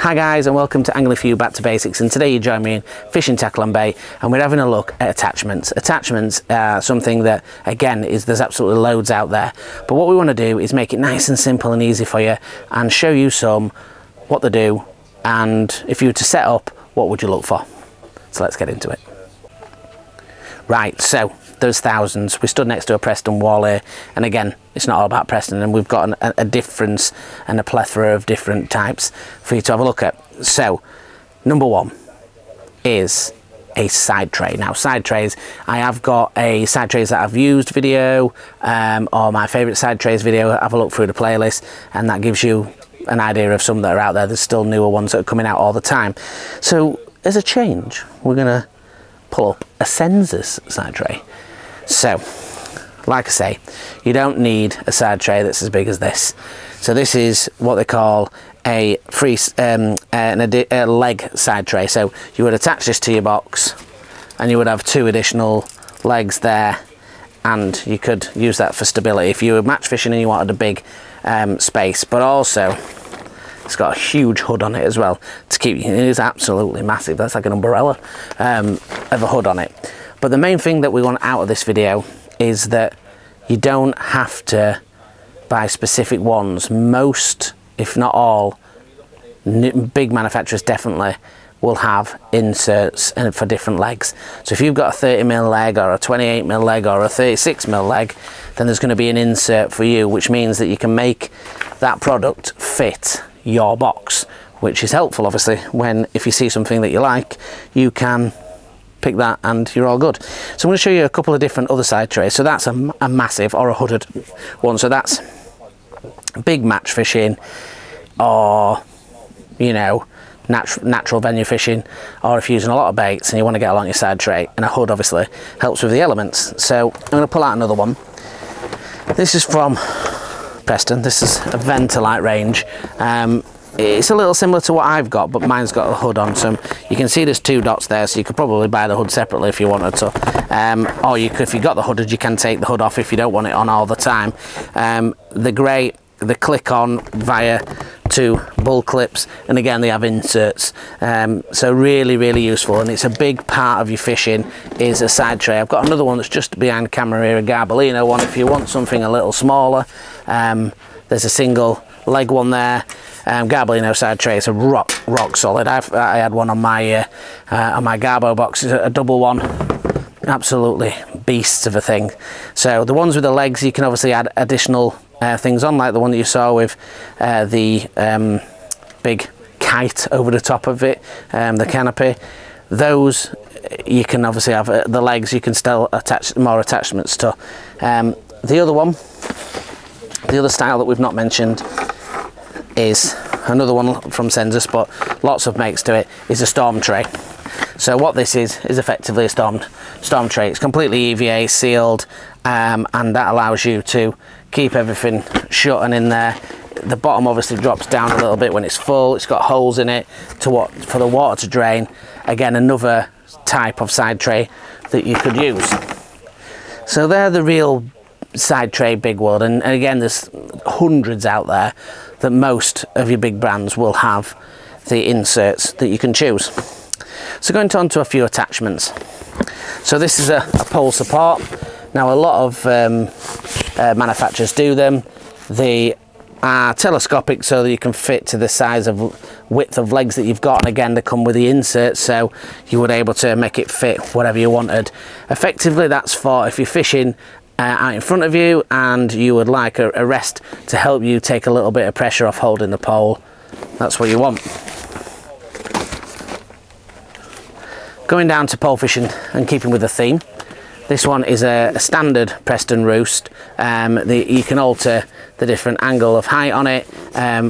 Hi guys, and welcome to Angling For You Back to Basics, and today you join me in Fishing Tackle and Bait, and we're having a look at attachments. Attachments are something that, again, there's absolutely loads out there, but what we want to do is make it nice and simple and easy for you and show you what they do, and if you were to set up, what would you look for? So let's get into it. Right, so there's thousands. We stood next to a Preston wall here, and again, it's not all about Preston, and we've got a difference and a plethora of different types for you to have a look at. So number one is a side tray. Now, side trays, I have got a side trays that I've used video, or my favorite side trays video. Have a look through the playlist, and that gives you an idea of some that are out there. There's still newer ones that are coming out all the time. So as a change, we're gonna pull up a Senza's side tray. So, like I say, you don't need a side tray that's as big as this. So this is what they call a leg side tray. So you would attach this to your box, and you would have two additional legs there, and you could use that for stability if you were match fishing and you wanted a big space. But also, it's got a huge hood on it as well to keep you. It is absolutely massive. That's like an umbrella of a hood on it. But the main thing that we want out of this video is that you don't have to buy specific ones. Most, if not all, big manufacturers definitely will have inserts for different legs. So if you've got a 30mm leg or a 28mm leg or a 36mm leg, then there's going to be an insert for you, which means that you can make that product fit your box, which is helpful obviously when, if you see something that you like, you can pick that and you're all good. So I'm going to show you a couple of different other side trays. So that's a massive or a hooded one. So that's big match fishing, or you know, natural venue fishing, or if you're using a lot of baits and you want to get along your side tray, and a hood obviously helps with the elements. So I'm going to pull out another one. This is from Preston. This is a Preston Range. It's a little similar to what I've got, but mine's got a hood on, so you can see there's two dots there, so you could probably buy the hood separately if you wanted to, or you could, if you got the hooded, you can take the hood off if you don't want it on all the time. The click on via two bull clips, and again they have inserts, so really useful, and it's a big part of your fishing is a side tray. I've got another one that's just behind the camera here, a Garbolino one. If you want something a little smaller, there's a single leg one there. Garbolino side tray is a rock solid. I had one on my Garbo box, a double one, absolutely beasts of a thing. So the ones with the legs, you can obviously add additional things on, like the one that you saw with the big kite over the top of it, the canopy. Those you can obviously have the legs, you can still attach more attachments to. The other one, the other style that we've not mentioned, is another one from Senza's, but lots of makes to it, is a storm tray. So what this is effectively a storm tray. It's completely EVA sealed, and that allows you to keep everything shut and in there. The bottom obviously drops down a little bit when it's full. It's got holes in it for the water to drain. Again, another type of side tray that you could use. So they're the real side tray big world, and again there's hundreds out there that most of your big brands will have the inserts that you can choose. So going on to a few attachments. So this is a pole support. Now a lot of manufacturers do them. They are telescopic, so that you can fit to the size of width of legs that you've got, and again they come with the inserts, so you were able to make it fit whatever you wanted. Effectively, that's for if you're fishing out in front of you and you would like a rest to help you take a little bit of pressure off holding the pole. That's what you want. Going down to pole fishing and keeping with the theme, this one is a standard Preston roost. You can alter the different angle of height on it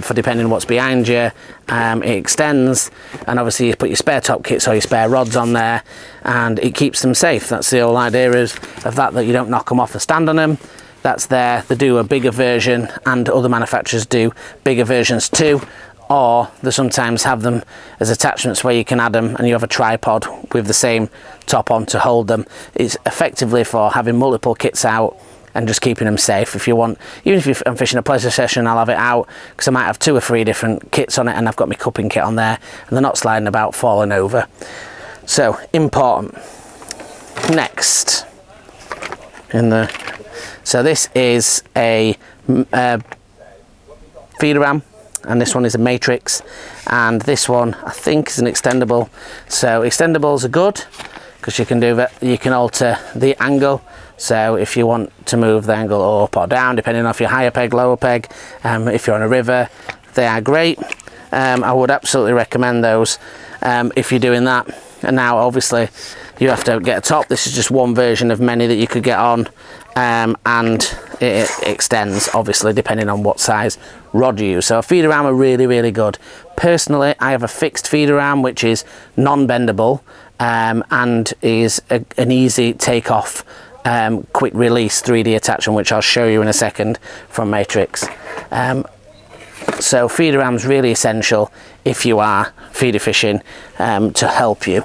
for depending on what's behind you. It extends, and obviously you put your spare top kits or your spare rods on there, and it keeps them safe. That's the whole idea of that you don't knock them off and stand on them. That's there. They do a bigger version, and other manufacturers do bigger versions too, or they sometimes have them as attachments where you can add them and you have a tripod with the same top on to hold them. It's effectively for having multiple kits out and just keeping them safe. If you want, even if I'm fishing a pleasure session, I'll have it out because I might have 2 or 3 different kits on it, and I've got my cupping kit on there, and they're not sliding about, falling over. So important. Next, so this is a feeder ram, and this one is a matrix, and this one I think is an extendable. So extendables are good because you can do that, you can alter the angle. So if you want to move the angle up or down, depending on if you're higher peg, lower peg, if you're on a river, they are great. I would absolutely recommend those if you're doing that. And now obviously you have to get a top. This is just one version of many that you could get on, and it extends obviously depending on what size rod you use. So a feeder ram are really, really good. Personally, I have a fixed feeder ram which is non-bendable, and is an easy take off, quick release 3D attachment, which I'll show you in a second, from Matrix. So feeder ram's really essential if you are feeder fishing, to help you.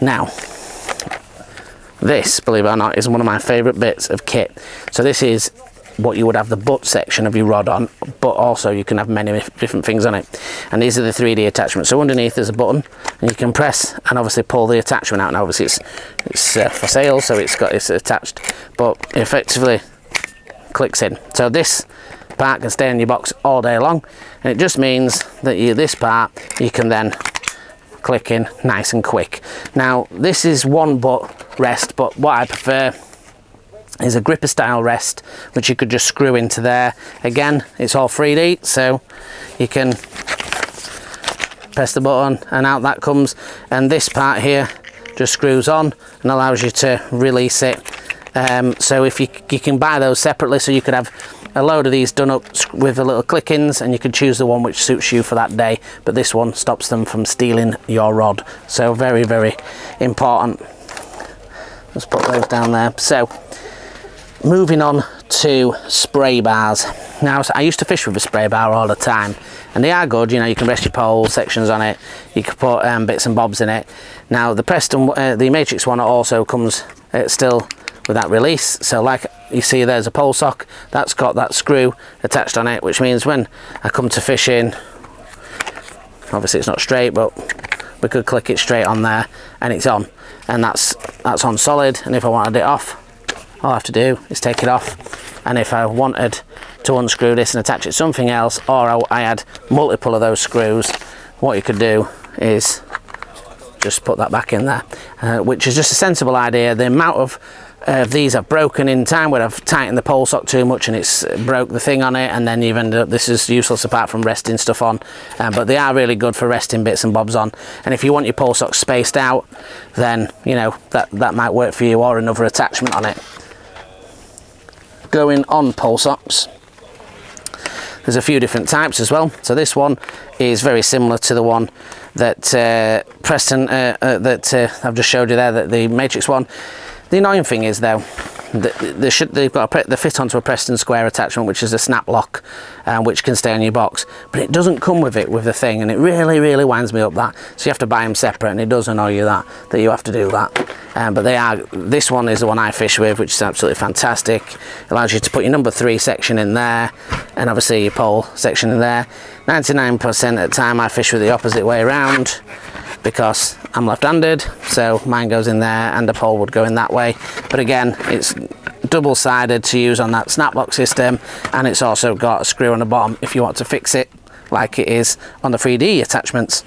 Now this, believe it or not, is one of my favourite bits of kit. So this is what you would have the butt section of your rod on, but also you can have many different things on it, and these are the 3D attachments. So underneath there's a button, and you can press and obviously pull the attachment out. Now obviously it's for sale, so it's attached, but it effectively clicks in. So this part can stay in your box all day long, and it just means that this part you can then click in nice and quick. Now this is one butt rest, but what I prefer is a gripper style rest, which you could just screw into there. Again, it's all 3D, so you can press the button and out that comes, and this part here just screws on and allows you to release it. So if you can buy those separately, so you could have a load of these done up with the little click-ins, and you can choose the one which suits you for that day, but this one stops them from stealing your rod. So very, very important. Let's put those down there. So moving on to spray bars. Now I used to fish with a spray bar all the time, and they are good. You know, you can rest your pole sections on it, you can put bits and bobs in it. Now the Preston, the Matrix one also comes still with that release. So like you see, there's a pole sock that's got that screw attached on it, which means when I come to fishing, obviously it's not straight, but we could click it straight on there and it's on, and that's on solid. And if I wanted it off, all I have to do is take it off, and if I wanted to unscrew this and attach it to something else, or I had multiple of those screws, what you could do is just put that back in there, which is just a sensible idea. The amount of these I've broken in time where I've tightened the pole sock too much and it's broke the thing on it, and then you've ended up, this is useless apart from resting stuff on, but they are really good for resting bits and bobs on. And if you want your pole sock spaced out, then you know that might work for you, or another attachment on it. Going on pole socks, there's a few different types as well. So this one is very similar to the one that Preston I've just showed you there, the Matrix one. The annoying thing is though, they've got they fit onto a Preston square attachment, which is a snap lock, which can stay on your box, but it doesn't come with it with the thing, and it really winds me up that. So you have to buy them separate, and it does annoy you that you have to do that. But they are, this one is the one I fish with, which is absolutely fantastic. It allows you to put your number 3 section in there, and obviously your pole section in there. 99% of the time I fish with the opposite way around, because I'm left-handed, so mine goes in there and the pole would go in that way. But again, it's double-sided to use on that snap lock system, and it's also got a screw on the bottom if you want to fix it like it is on the 3D attachments.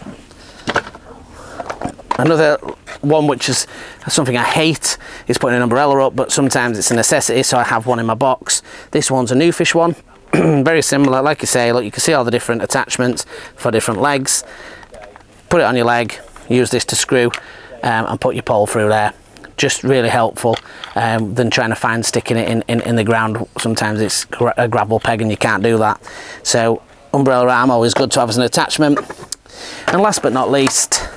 Another one which is something I hate is putting an umbrella up, but sometimes it's a necessity, so I have one in my box. This one's a new fish one. Very similar, like you say, look, you can see all the different attachments for different legs. Put it on your leg, use this to screw, and put your pole through there. Just really helpful than trying to find sticking it in the ground. Sometimes it's a gravel peg and you can't do that. So umbrella arm, always good to have as an attachment. And last but not least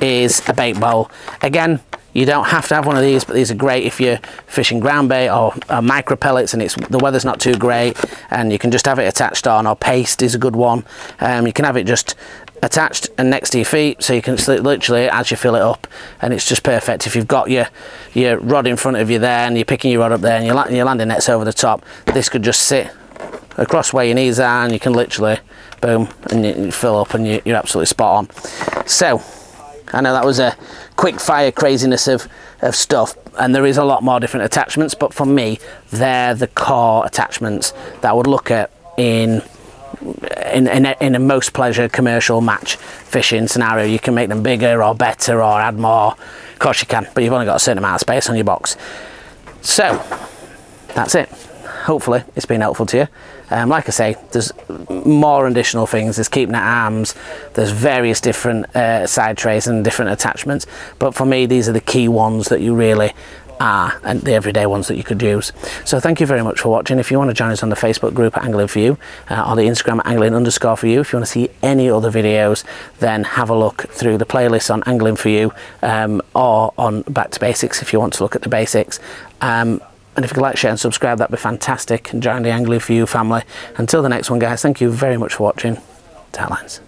is a bait bowl. Again, You don't have to have one of these, but these are great if you're fishing ground bait or micro pellets and the weather's not too great, and you can just have it attached on, or paste is a good one. You can have it just attached and next to your feet, so you can literally as you fill it up, and it's just perfect. If you've got your rod in front of you there and you're picking your rod up there and your landing net's over the top, this could just sit across where your knees are, and you can literally boom, and you fill up, and you're absolutely spot on. So I know that was a quick fire craziness of stuff, and there is a lot more different attachments, but for me they're the core attachments that I would look at in a most pleasure commercial match fishing scenario. You can make them bigger or better or add more, of course you can, but you've only got a certain amount of space on your box. So that's it. Hopefully it's been helpful to you. Like I say, there's more additional things. There's keep net arms, there's various different side trays and different attachments, but for me these are the key ones that you really are, and the everyday ones that you could use. So thank you very much for watching. If you want to join us on the Facebook group at Angling For You, or the Instagram at Angling_for You, if you want to see any other videos, then have a look through the playlist on Angling For You, or on Back to Basics if you want to look at the basics. And if you could like, share and subscribe, that'd be fantastic, and join the Angling For You family. Until the next one, guys, thank you very much for watching. Tight lines.